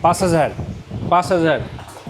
5,000 5,000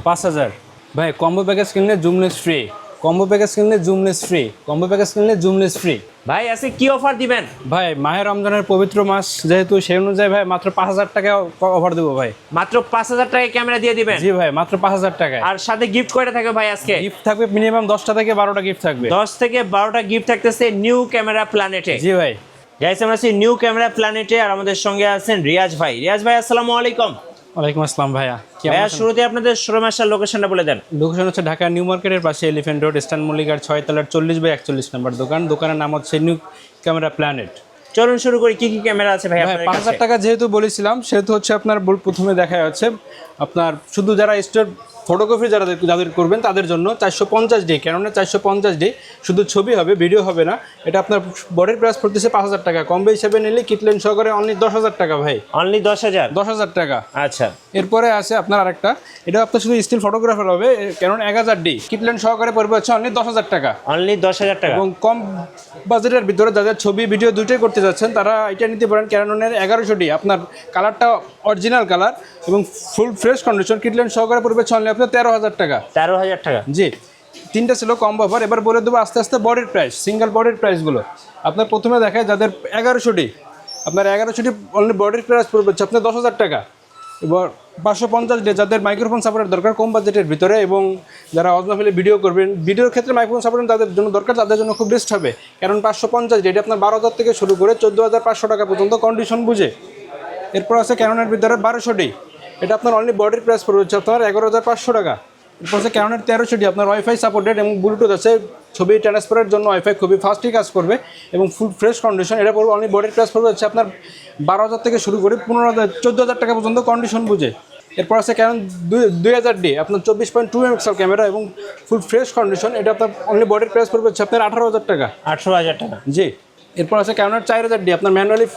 5,000 ভাই combo package কিনলে জুমলেস free, combo package কিনলে জুমলেস ফ্রি, কম্বো প্যাকেজ কিনলে জুমলেস ফ্রি। ভাই আজকে কি অফার দিবেন? ভাই মাহে রমজানের পবিত্র মাস যেহেতু, সেই অনুযায়ী ভাই মাত্র 5,000 টাকা অফার দেবো ভাই। মাত্র 5,000 টাকায় ক্যামেরা দিয়ে দিবেন? জি ভাই, মাত্র 5,000 টাকায়। আর সাথে গিফট কয়টা থাকবে ভাই আজকে? গিফট থাকবে মিনিমাম 10টা থেকে 12টা গিফট থাকবে। 10 থেকে 12টা গিফট থাকতেছে নিউ ক্যামেরা প্ল্যানেটে। জি ভাই। গাইস আমরা আছি নিউ ক্যামেরা প্ল্যানেটে, আর আমাদের সঙ্গে আছেন রিয়াজ ভাই। রিয়াজ ভাই আসসালামু আলাইকুম। ওয়ালাইকুম আসসালাম ভাইয়া। ভাইয়া শুরুতে আপনাদের শোরুম আসার লোকেশনটা বলে দেন। লোকেশন হচ্ছে ঢাকা নিউ মার্কেটের পাশে এলিফ্যান্ট রোড, ইস্টার্ন মল্লিকার 6 তলার 40/41 নম্বর দোকান। দোকানের নাম হচ্ছে নিউ ক্যামেরা প্ল্যানেট। চলুন শুরু করি, কি কি ক্যামেরা আছে ভাই আপনাদের 5,000 কাছে? টাকা যেহেতু বলেছিলাম, সেহেতু হচ্ছে আপনার প্রথমে দেখা যাচ্ছে আপনার শুধু যারা স্টোর ফটোগ্রাফি যাদের করবেন তাদের জন্য 450D, ক্যাননের 450D, শুধু ছবি হবে, ভিডিও হবে না। এটা আপনার বডির প্রাইস পড়তেছে 5,000 টাকা। কম্বো হিসেবে নিলে কিটলেন সহকারে অনলি 10,000 টাকা ভাই। অনলি 10,000? 10,000 টাকা। আচ্ছা। এরপরে আছে আপনার আরেকটা, এটা আপনার শুধু স্টিল ফটোগ্রাফার হবে, ক্যানন 1000D, কিটলেন সহকারে পড়বে হচ্ছে অনলি 10,000 টাকা। অনলি 10,000 টাকা। এবং কম বাজেটের ভিতরে যাদের ছবি ভিডিও দুটোই করতে যাচ্ছেন তারা এটা নিতে পারেন। ক্যাননের 1100D, আপনার কালারটা অরিজিনাল কালার এবং ফুল ফ্রেশ কন্ডিশন, কিটলেন সহকারে পড়বে অনলি আপনার 13,000 টাকা। 13,000 টাকা? জি। তিনটা ছিল কম অফার, এবার বলে দেবো আস্তে আস্তে বডির প্রাইস, সিঙ্গেল বডির প্রাইসগুলো। আপনার প্রথমে দেখায় যাদের 1100D, আপনার 1100D অনলি বডির প্রাইস পড়বে হচ্ছে আপনার 10,000 টাকা। এবার 550D যাদের মাইক্রোফোন সাপোর্টের দরকার কম বাজেটের ভিতরে, এবং যারা অজনাফিলে ভিডিও করবেন, ভিডিওর ক্ষেত্রে মাইক্রোফোন সাপোর্ট তাদের জন্য দরকার, তাদের জন্য খুব বেস্ট হবে। কারণ 550D এটা আপনার 12,000 থেকে শুরু করে 14,500 টাকা পর্যন্ত কন্ডিশন বুঝে। এরপর আছে ক্যাননের ভিতরে 1200D, এটা আপনার অনলি বডির প্রাইস পড়বে হচ্ছে আপনার 11,500 টাকা। এরপর আছে ক্যাননের 1300D, আপনার ওয়াইফাই সাপোর্টেড এবং ব্লুটুথ আছে, ছবি ট্রান্সফারের জন্য ওয়াইফাই খুবই ফাস্টই কাজ করবে এবং ফুল ফ্রেশ কন্ডিশন। এটা পড়বে অনলি বডির প্রাইস পড়বে হচ্ছে আপনার 12,000 থেকে শুরু করে 14,000 টাকা পর্যন্ত কন্ডিশন বুঝে। এরপর আছে ক্যানন 2000D, আপনার 24.2 মেগাপিক্সেল ক্যামেরা এবং ফুল ফ্রেশ কন্ডিশন, এটা আপনার অনলি বডির প্রাইস পড়বে হচ্ছে আপনার 18,000 টাকা। 18,000 টাকা? জি। এরপর আছে ক্যাননের 4000D, আপনার ম্যানুয়ালি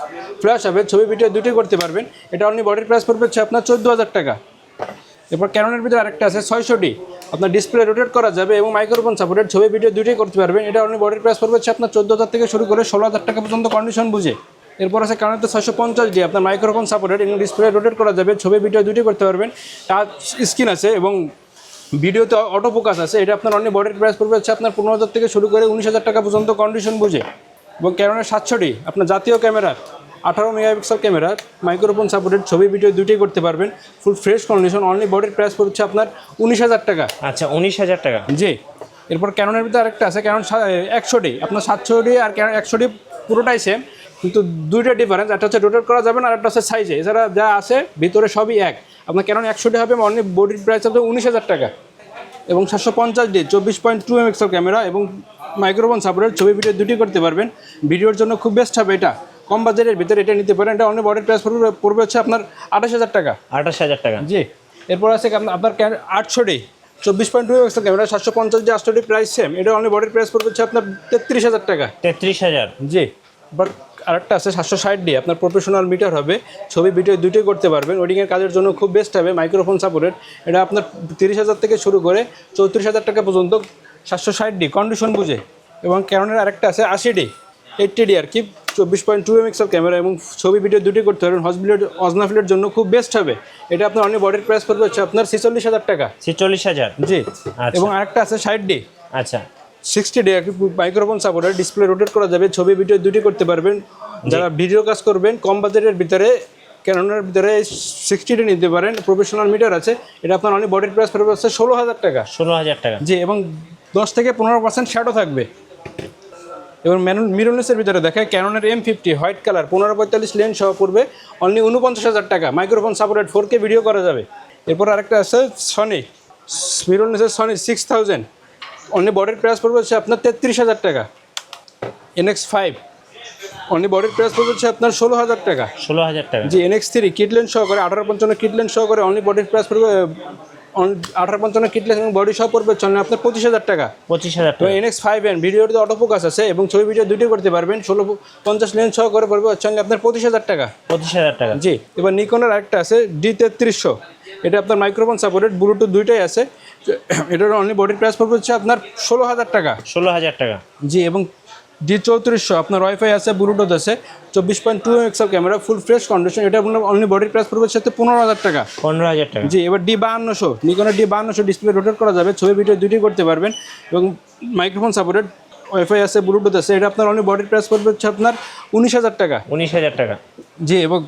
ফ্ল্যাশ হবে, ছবি ভিডিও দুটোই করতে পারবেন, এটা অনলি বডির প্রাইস পড়বে হচ্ছে আপনার 14,000 টাকা। এরপর ক্যাননের ভিতরে আরেকটা আছে 600D, আপনার ডিসপ্লে রোটেট করা যাবে এবং মাইক্রোফোন সাপোর্টেড, ছবি ভিডিও দুটোই করতে পারবেন, এটা অনলি বডির প্রাইস পড়বে হচ্ছে আপনার 14,000 থেকে শুরু করে 16,000 টাকা পর্যন্ত কন্ডিশন বুঝে। এরপর আছে ক্যাননের 650D, আপনার মাইক্রোফোন সাপোর্টেড এবং ডিসপ্লে রোটেট করা যাবে, ছবি ভিডিও দুটোই করতে পারবেন, টাচ স্ক্রিন আছে এবং ভিডিওতে অটো ফোকাস আছে, এটা আপনার অনলি বডির প্রাইস পড়বে হচ্ছে আপনার 15,000 থেকে শুরু করে 19,000 টাকা পর্যন্ত কন্ডিশন বুঝে। এবং ক্যাননের 700D, আপনার জাতীয় camera 18 megapixel camera, microphone supported, ছবি ভিডিও দুটোই করতে পারবেন, ফুল ফ্রেশ কন্ডিশন, অনলি বডির প্রাইস পড়ছে আপনার 19,000 টাকা। আচ্ছা, 19,000 টাকা? জি। এরপর ক্যাননের ভিতরে আরেকটা আছে ক্যানন 100D, আপনার 700D আর ক্যানন 100D পুরোটাই সেম, কিন্তু দুইটা ডিফারেন্স, একটা হচ্ছে রোটেট করা যাবে না আর একটা হচ্ছে সাইজে, এছাড়া যা আছে ভিতরে সবই এক। আপনার ক্যানন 100D হবে অনলি বডির প্রাইস হবে 19,000 টাকা। এবং 750D 24.2 মেগাপিক্সেল ক্যামেরা এবং মাইক্রোফোন সাপোর্টেড, ছবি ভিডিও দুটোই করতে পারবেন, ভিডিওর জন্য খুব বেস্ট হবে। এটা কম বাজেটের ভিতরে এটা নিতে পারেন, এটা অনলি বডির প্রাইস পড়বে হচ্ছে আপনার 28,000 টাকা। 28,000 টাকা? জি। এরপর আছে আপনার 800D 24.2 megapixel camera, 750D 800D price same, এটা অনলি বডির প্রাইস পড়বে হচ্ছে আপনার 33,000 টাকা। 33,000? জি। বাট আরেকটা আছে 760D, আপনার প্রফেশনাল মিটার হবে, ছবি ভিডিও দুটোই করতে পারবেন, ওয়েডিংয়ের কাজের জন্য খুব বেস্ট হবে, মাইক্রোফোন সাপোর্টেড, এটা আপনার 30,000 থেকে শুরু করে 34,000 টাকা পর্যন্ত 760D কন্ডিশন বুঝে। এবং ক্যাননের আরেকটা আছে 80D 80D আর কি, 24.2 মেগাপিক্সেল ক্যামেরা এবং ছবি ভিডিও দুটোই করতে পারবেন, অজনাফিলের জন্য খুব বেস্ট হবে, এটা আপনার অনলি বডির প্রাইস পড়বে হচ্ছে আপনার 46,000 টাকা। 46,000? জি। আচ্ছা। এবং আরেকটা আছে 60D, আচ্ছা। 60D আর কি, মাইক্রোফোন সাপোর্টেড, ডিসপ্লে রোটেট করা যাবে, ছবি ভিডিও দুটোই করতে পারবেন, যারা ভিডিও কাজ করবেন কম বাজেটের ভিতরে ক্যাননের ভিতরে 60D নিতে পারেন, প্রফেশনাল মিটার আছে, এটা আপনার অনলি বডির প্রাইস পড়বে হচ্ছে 16,000 টাকা। 16,000 টাকা? জি। এবং 10 থেকে 15% শ্যাডো থাকবে। এবং মিররলেসের ভিতরে দেখে ক্যাননের M50 হোয়াইট কালার 1545 লেন্স সহ পড়বে অনলি 49,000 টাকা, মাইক্রোফোন সাপোর্টেড, 4K ভিডিও করা যাবে। এরপর আরেকটা আছে সনি মিররলেসের সনি 6000, অনলি বডির প্রাইস পড়বে হচ্ছে আপনার 33,000 টাকা। NX5 অনলি বডির প্রাইস পড়বে হচ্ছে আপনার 16,000 টাকা। 16,000 টাকা? জি। NX3 কিটলেন সহ করে 1855 কিটলেন সহ করে অনলি বডির প্রাইস পড়বে 1855 কিটলেন এবং বডি সহ পড়বে চলে আপনার 25,000 টাকা। 25,000 টাকা? NX5N ভিডিওতে অটো ফোকাস আছে এবং ছবি ভিডিও দুটোই করতে পারবেন, 1650 লেন্স সহ করে পড়বে হচ্ছে আপনার 25,000 টাকা। 25,000 টাকা? জি। এবার নিকনের আরেকটা আছে D3300, এটা আপনার মাইক্রোফোন সাপোর্টেড, ব্লুটুথ দুইটাই আছে, এটার অনলি বডির প্রাইস পড়বে হচ্ছে আপনার 16,000 টাকা। 16,000 টাকা? জি। এবং D3400 আপনার ওয়াইফাই আছে, ব্লুটুথ আছে, 24.2 megapixel camera, full fresh condition. এটা আপনার অনলি বডির প্রাইস পড়বে সাথে 15,000 টাকা। 15,000 টাকা। জি, এবার D5200, নিকনের D5200 ডিসপ্লে রোটেট করা যাবে, ছবি ভিডিও দুটোই করতে পারবেন এবং মাইক্রোফোন সাপোর্টেড, ওয়াইফাই আছে, ব্লুটুথ আছে। এটা আপনার অনলি বডির প্রাইস পড়বে হচ্ছে আপনার 19,000 টাকা। 19,000 টাকা। জি, এবং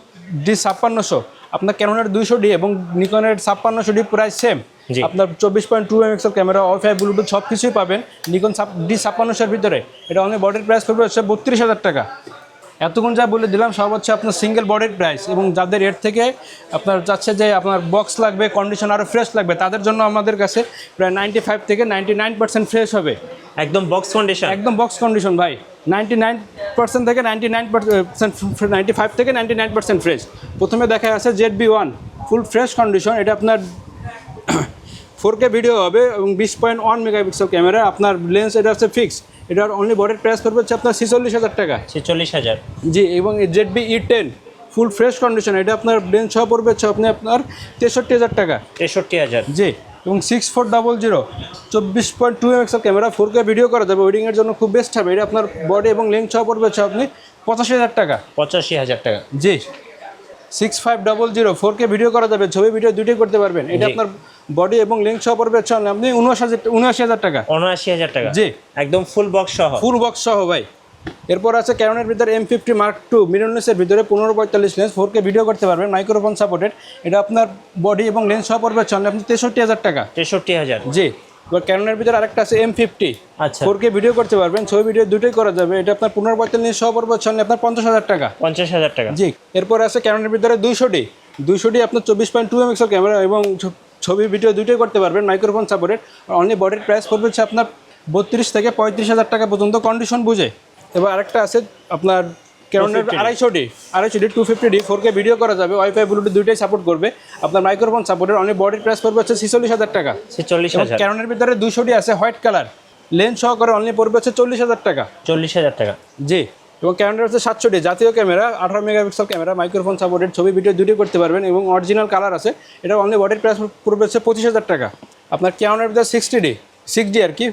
D5600 আপনার ক্যানোনের 200D এবং নিকনের 5600D প্রাইস সেম। জি। আপনার 24.2 মেগাপিক্সেল ক্যামেরা, ওয়াইফাই, ব্লুটুথ সব কিছুই পাবেন নিকন D5600 ভিতরে। এটা অনলি বডির প্রাইস পড়বে হচ্ছে 32,000 টাকা। এতক্ষণ যা বলে দিলাম সব হচ্ছে আপনার সিঙ্গেল বডির প্রাইস, এবং যাদের এর থেকে আপনার চাচ্ছে যে আপনার বক্স লাগবে, কন্ডিশন আরও ফ্রেশ লাগবে, তাদের জন্য আমাদের কাছে প্রায় 95 থেকে 99% ফ্রেশ হবে। একদম বক্স কন্ডিশন। একদম বক্স কন্ডিশন ভাই, 99% থেকে 99%, 95 থেকে 99% ফ্রেশ। প্রথমে দেখা আছে ZB1 ফুল ফ্রেশ কন্ডিশন। এটা আপনার 4K ভিডিও হবে এবং 20.1 মেগাপিক্সেল ক্যামেরা। আপনার লেন্স এটা হচ্ছে ফিক্স। এটার অনলি বডির প্রাইস পড়বে হচ্ছে আপনার 46,000 টাকা। 46,000। জি, এবং ZB-E10 ফুল ফ্রেশ কন্ডিশন। এটা আপনার লেন্স সহ পড়বে হচ্ছে আপনার 63,000 টাকা। 63,000। জি, এবং 6400 24.2 মেগাপিক্সেল ক্যামেরা, 4K ভিডিও করা যাবে, ওয়েডিংয়ের জন্য খুব বেস্ট হবে। এটা আপনার বডি এবং লেন্স সহ পড়বে হচ্ছে আপনি 85,000 টাকা। 85,000 টাকা। জি, 6500 4K ভিডিও করা যাবে, ছবি ভিডিও দুটোই করতে পারবেন। এটা আপনার বডি এবং লেন্স সহ পড়বে হচ্ছে আপনি 79,000 টাকা। 79,000 টাকা। জি, একদম ফুল বক্স সহ। ফুল বক্স সহ ভাই। এরপর আছে ক্যানোনের ভিতরে M50 Mark II মিররলেসের ভিতরে 15x45 লেন্স, 4K ভিডিও করতে পারবেন, মাইক্রোফোন সাপোর্টেড। এটা আপনার বডি এবং লেন্স সহ পড়বে হচ্ছে আপনি 63,000 টাকা। 63,000। জি, এবার ক্যানোনের ভিতরে আরেকটা আছে M50, আচ্ছা। 4K ভিডিও করতে পারবেন, ছবি ভিডিও দুটোই করা যাবে। এটা আপনার 15x45 সহ পড়বে হচ্ছে আপনার 50,000 টাকা। 50,000 টাকা। জি, এরপর আছে ক্যানোনের ভিতরে 200D আপনার 24.2 মেগাপিক্সেল ক্যামেরা এবং ছবি ভিডিও দুটোই করতে পারবেন, মাইক্রোফোন সাপোর্টেড। অনলি বডির প্রাইস পড়বে হচ্ছে আপনার 32 থেকে 35,000 টাকা পর্যন্ত কন্ডিশন বুঝে। এবার আরেকটা আছে আপনার ক্যানোনের 250D 250D 4K ভিডিও করা যাবে, ওয়াইফাই, ব্লুটুথ দুইটাই সাপোর্ট করবে। আপনার মাইক্রোফোন সাপোর্টের অনলি বডির প্রাইস পড়বে হচ্ছে 46,000 টাকা। 46,000। ক্যানোনের ভিতরে 200D আছে হোয়াইট কালার, লেন্স সহকারে অনলি পড়বে হচ্ছে 40,000 টাকা। 40,000 টাকা। জি, এবং ক্যামেরা হচ্ছে 700D জাতীয় camera, 18 megapixel camera, microphone supported, ছবি ভিডিও দুটোই করতে পারবেন এবং অরিজিনাল কালার আছে। এটা অনলি বডির প্রাইস পড়বে হচ্ছে 25,000 টাকা। আপনার ক্যানোনের ভিতরে 6D আর কি,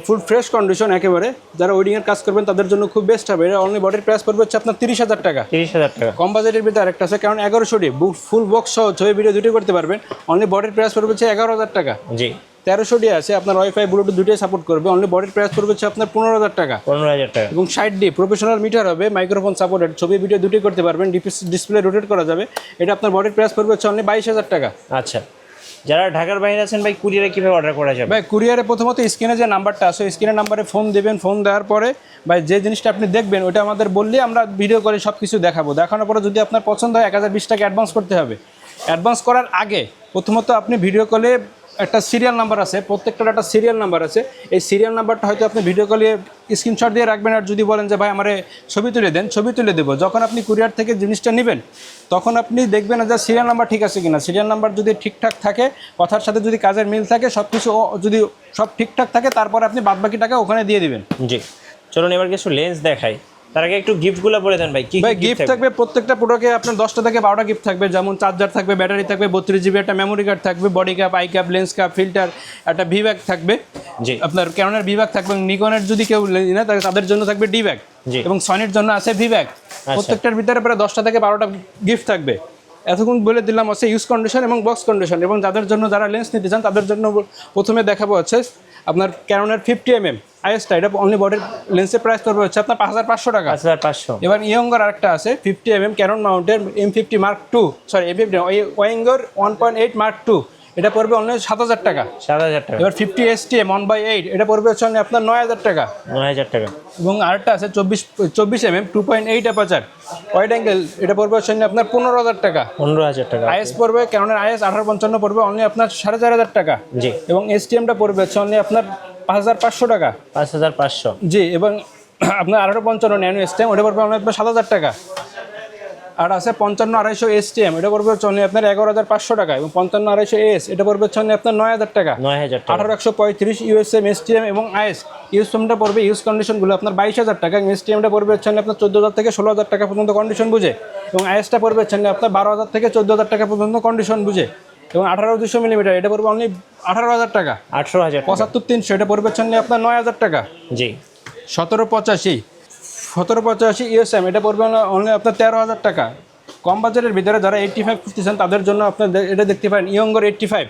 ফুল ফ্রেশ কন্ডিশন একেবারে। যারা ওয়েডিংয়ের কাজ করবেন তাদের জন্য খুব বেস্ট হবে। এটা অনলি বডির প্রাইস পড়বে হচ্ছে আপনার 30,000 টাকা। 30,000 টাকা। কম বাজেটের ভিতরে আরেকটা আছে কারণ 1100D ফুল বক্স সহ ছবি ভিডিও দুটোই করতে পারবেন, অনলি বডির প্রাইস পড়বে হচ্ছে 11,000 টাকা। জি। 1300D আছে আপনার ওয়াইফাই, ব্লুটুথ দুটোই সাপোর্ট করবে, অনলি বডির প্রাইস পড়বে হচ্ছে আপনার 15,000 টাকা। 15,000 টাকা। এবং 60D প্রফেশনাল মিটার হবে, মাইক্রোফোন সাপোর্টেড, ছবি ভিডিও দুটোই করতে পারবেন, ডিসপ্লে রোটেট করা যাবে। এটা আপনার বডির প্রাইস পড়বে হচ্ছে অনলি 22,000 টাকা। আচ্ছা, যারা ঢাকার বাইরে আছেন ভাই, কুরিয়ারে কীভাবে অর্ডার করা যাবে? ভাই কুরিয়ারে প্রথমত স্ক্রিনে যে নাম্বারটা আছে স্ক্রিনের নাম্বারে ফোন দেবেন, ফোন দেওয়ার পরে ভাই যে জিনিসটা আপনি দেখবেন ওটা আমাদের বললে আমরা ভিডিও করে সব কিছু দেখাবো। দেখানোর পরে যদি আপনার পছন্দ হয় 1020 টাকা অ্যাডভান্স করতে হবে। অ্যাডভান্স করার আগে প্রথমত আপনি ভিডিও কলে একটা সিরিয়াল নাম্বার আছে, প্রত্যেকটার একটা সিরিয়াল নাম্বার আছে। এই সিরিয়াল নাম্বারটা হয়তো আপনি ভিডিও কলে স্ক্রিনশট দিয়ে রাখবেন, আর যদি বলেন যে ভাই আমারে ছবি তুলে দেন, ছবি তুলে দেবো। যখন আপনি কুরিয়ার থেকে জিনিসটা নেবেন তখন আপনি দেখবেন যে সিরিয়াল নাম্বার ঠিক আছে কিনা। সিরিয়াল নাম্বার যদি ঠিকঠাক থাকে, কথার সাথে যদি কাজের মিল থাকে, সব কিছু যদি সব ঠিকঠাক থাকে, তারপরে আপনি বাদবাকি টাকা ওখানে দিয়ে দিবেন। জি, চলুন এবার কিছু লেন্স দেখাই। তার আগে একটু গিফটগুলো বলে দেন ভাই। কি ভাই গিফট থাকবে প্রত্যেকটা প্রোডাক্টে আপনার 10টা থেকে 12টা গিফট থাকবে, যেমন চার্জার থাকবে, ব্যাটারি থাকবে, 32GB একটা মেমোরি কার্ড থাকবে, body cap, I cap, lens cap, filter, একটা ভি ব্যাগ থাকবে। জি। আপনার ক্যানোনের ভি ব্যাগ থাকবে, নিকনের যদি কেউ না থাকে তাদের জন্য থাকবে ডি ব্যাগ, জি। এবং সনির জন্য আছে ভি ব্যাগ। প্রত্যেকটার ভিতরে প্রায় 10টা থেকে 12টা গিফট থাকবে। এতক্ষণ বলে দিলাম হচ্ছে ইউজ কন্ডিশন এবং বক্স কন্ডিশন। এবং যাদের জন্য যারা লেন্স নিতে চান তাদের জন্য প্রথমে দেখাবো হচ্ছে আপনার ক্যানোনের 50mm আইএসটা। এটা অনলি বডির লেন্সের প্রাইস পড়বে হচ্ছে আপনার 5,500 টাকা। 5,500। এবার ইয়ঙ্গার আরেকটা আছে 50mm ক্যানন মাউন্টের M50 Mark II, sorry M50 ওয়েঙ্গর 1.8 Mark II, এটা পড়বে অনলি 7,000 টাকা। 7,000 টাকা। এবার 50 STM 1/8 এটা পড়বে হচ্ছে অনলি আপনার 9,000 টাকা। 9,000 টাকা। এবং আরেকটা আছে 24mm 2.8 অ্যাপারচার ওয়াইড অ্যাঙ্গেল, এটা পড়বে হচ্ছে আপনার 15,000 টাকা। 15,000 টাকা। আইএস পড়বে ক্যাননের আইএস 1855 পড়বে অনলি আপনার 4,500 টাকা। জি। এবং STMটা পড়বে হচ্ছে অনলি আপনার 5,500 টাকা। 5,500। জি, এবং আপনার 1855 ন্যানো STM ওটা পড়বে আপনার 7,000 টাকা। আর আছে 55-250 STM, এটা পড়বে হচ্ছে আপনার 11,500 টাকা। এবং 55-250 AS এটা পড়বে হচ্ছে আপনার 9,000 টাকা। 9,000 টাকা। 1835 USM STM এবং IS ইউএসএমটা পড়বে ইউজ কন্ডিশনগুলো আপনার 22,000 টাকা। এবং STMটা পড়বে হচ্ছে আপনার 14,000 থেকে 16,000 টাকা পর্যন্ত কন্ডিশন বুঝে। এবং ISটা পড়বে হচ্ছে আপনার 12,000 থেকে 14,000 টাকা পর্যন্ত কন্ডিশন বুঝে। এবং 18-200mm এটা পড়বে অনলি 18,000 টাকা। 18,000 টাকা। 75-300 এটা পড়বে হচ্ছে আপনার 9,000 টাকা। জি। 17-85 1785 ইউএসএম, এটা পড়বে অনলি আপনার 13,000 টাকা। কম বাজেটের ভিতরে যারা 85 খুঁজতেছেন তাদের জন্য আপনার এটা দেখতে পারেন ইয়ঙ্গর 85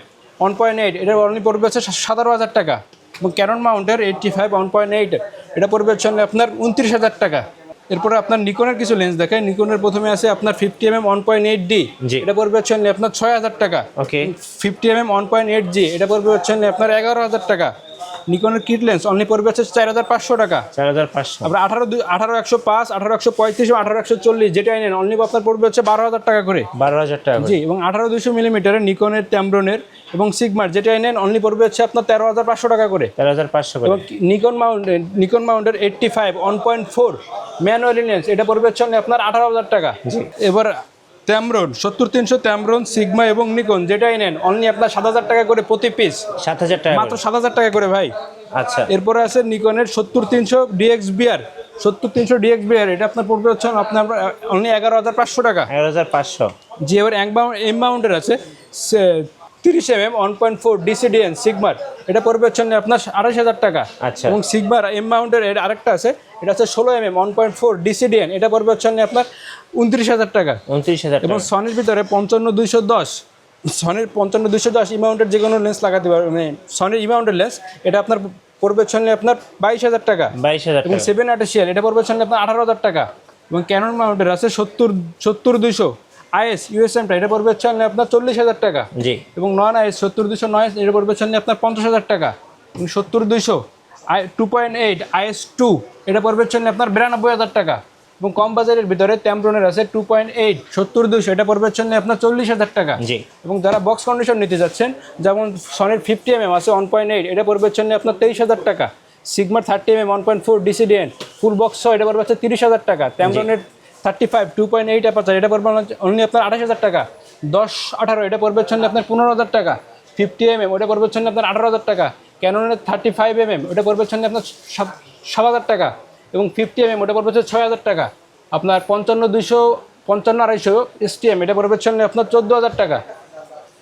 1.8, এটা অনলি পড়বে হচ্ছে 17,000 টাকা। এবং ক্যানন মাউন্টের 85 1.8, এটা পড়বে হচ্ছে আপনার 29,000 টাকা। এরপরে আপনার নিকনের কিছু লেন্স দেখায়। নিকনের প্রথমে আছে আপনার 50mm 1.8D, এটা পড়বে হচ্ছে আপনার 6,000 টাকা। ওকে, 50mm 1.8G, এটা পড়বে হচ্ছে আপনার 11,000 টাকা। নিকনের কিট লেন্স অনলি পড়বে হচ্ছে 4,500 টাকা। 4,500। আপনার 18-105, 18-135 এবং 18-140 যেটাই নেন অনলি আপনার পড়বে হচ্ছে 12,000 টাকা করে। 12,000 টাকা। জি, এবং 18-200 মিলিমিটারের নিকনের, ট্যামব্রনের এবং সিগমার যেটাই নেন অনলি পড়বে হচ্ছে আপনার 13,500 টাকা করে। 13,500 করে। এবং নিকন মাউন্টের 85 1.4 ম্যানুয়ালি লেন্স, এটা পড়বে হচ্ছে আপনার 18,000 টাকা। এবার ট্যামব্রন 70-300 ট্যামব্রন, সিগমা এবং নিকন যেটাই নেন অনলি আপনার 7,000 টাকা করে প্রতি পিস। 7,000 টাকা মাত্র 7,000 টাকা করে ভাই। আচ্ছা, এরপরে আছে নিকনের 70-300 DXBR, 70-300 DXBR, এটা আপনার পড়বে হচ্ছে আপনার অনলি 11,500 টাকা। 11,500। জি, এবার এম মাউন্টের আছে 30mm 1.4 DCDN সিগমার, এটা পড়বে হচ্ছে আপনার 28,000 টাকা। আচ্ছা, এবং সিগমার এম মাউন্টের আরেকটা আছে, এটা হচ্ছে 16mm 1.4 DCDN, এটা পড়বে হচ্ছে আপনার 29,000 টাকা। 29,000 এবং টাকা। সনির ভিতরে 55-210, সনির 55-210 ইমাউন্টের যে কোনো লেন্স লাগাতে পারবে, মানে সনির ইমাউন্টের লেন্স, এটা আপনার পড়বে হচ্ছে আপনার 22,000 টাকা। 22,000 এবং টাকা। 7-8 এটা পড়বে হচ্ছে আপনার 18,000 টাকা। এবং ক্যানন মাউন্টের আছে 70-200 IS USM-টা, এটা পড়বে হচ্ছে আপনার 40,000 টাকা। জি। এবং নন IS 70-200 নয়, এটা পড়বে হচ্ছে আপনার 50,000 টাকা। এবং 70-200 2.8 IS2, এটা পড়বে হচ্ছে আপনার 92,000 টাকা। এবং কম বাজারের ভিতরে ট্যামব্রনের আছে 2.8 70-200, এটা পড়বে হচ্ছে আপনার 40,000 টাকা। জি। এবং যারা বক্স কন্ডিশন নিতে যাচ্ছেন, যেমন সনির 50mm আছে 1.8, এটা পড়বে হচ্ছে আপনার 23,000 টাকা। সিগমার 30mm 1.4 DCDN ফুল বক্স, এটা পড়বে হচ্ছে 30,000 টাকা। ট্যামব্রনের 35 2.8 অ্যাপারচার, এটা পড়বে অনলি আপনার 28,000 টাকা। 10-18, এটা পড়বে হচ্ছে আপনার 15,000 টাকা। 50mm, ওটা পড়বে হচ্ছে আপনার 18,000 টাকা। ক্যাননের 35mm, ওটা পড়বে হচ্ছে আপনার 7,000 টাকা। এবং 50mm, ওটা পড়বে হচ্ছে 6,000 টাকা। আপনার 55-200 55-250 STM, এটা পড়বে হচ্ছে আপনার 14,000 টাকা।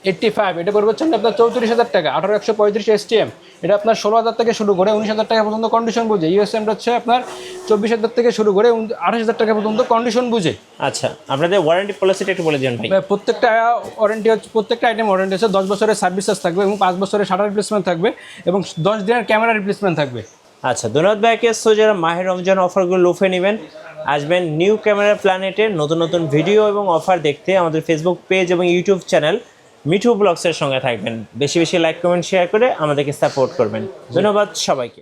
85, এটা পড়বে হচ্ছে আপনার 34,000 টাকা। 18-135 STM, এটা আপনার 16,000 থেকে শুরু করে 19,000 টাকা পর্যন্ত কন্ডিশন বুঝে। USM-টা হচ্ছে আপনার 24,000 থেকে শুরু করে 28,000 টাকা পর্যন্ত কন্ডিশন বুঝে। আচ্ছা, আপনাদের ওয়ারেন্টি পলিসিটা একটু বলে দিন ভাই। প্রত্যেকটা ওয়ারেন্টি হচ্ছে, প্রত্যেকটা আইটেম ওয়ারেন্টি আছে। 10 বছরের সার্ভিস চার্জ থাকবে এবং 5 বছরের শাটার রিপ্লেসমেন্ট থাকবে এবং 10 দিনের ক্যামেরা রিপ্লেসমেন্ট থাকবে। আচ্ছা, ধন্যবাদ ভাইকে। সো যারা মাহের রমজান অফারগুলো লুফে নেবেন, আসবেন নিউ ক্যামেরা প্ল্যানেটের নতুন নতুন ভিডিও এবং অফার দেখতে আমাদের ফেসবুক পেজ এবং ইউটিউব চ্যানেল মিঠু ব্লগসের সঙ্গে থাকবেন। বেশি বেশি লাইক, কমেন্ট, শেয়ার করে আমাদেরকে সাপোর্ট করবেন। ধন্যবাদ সবাইকে।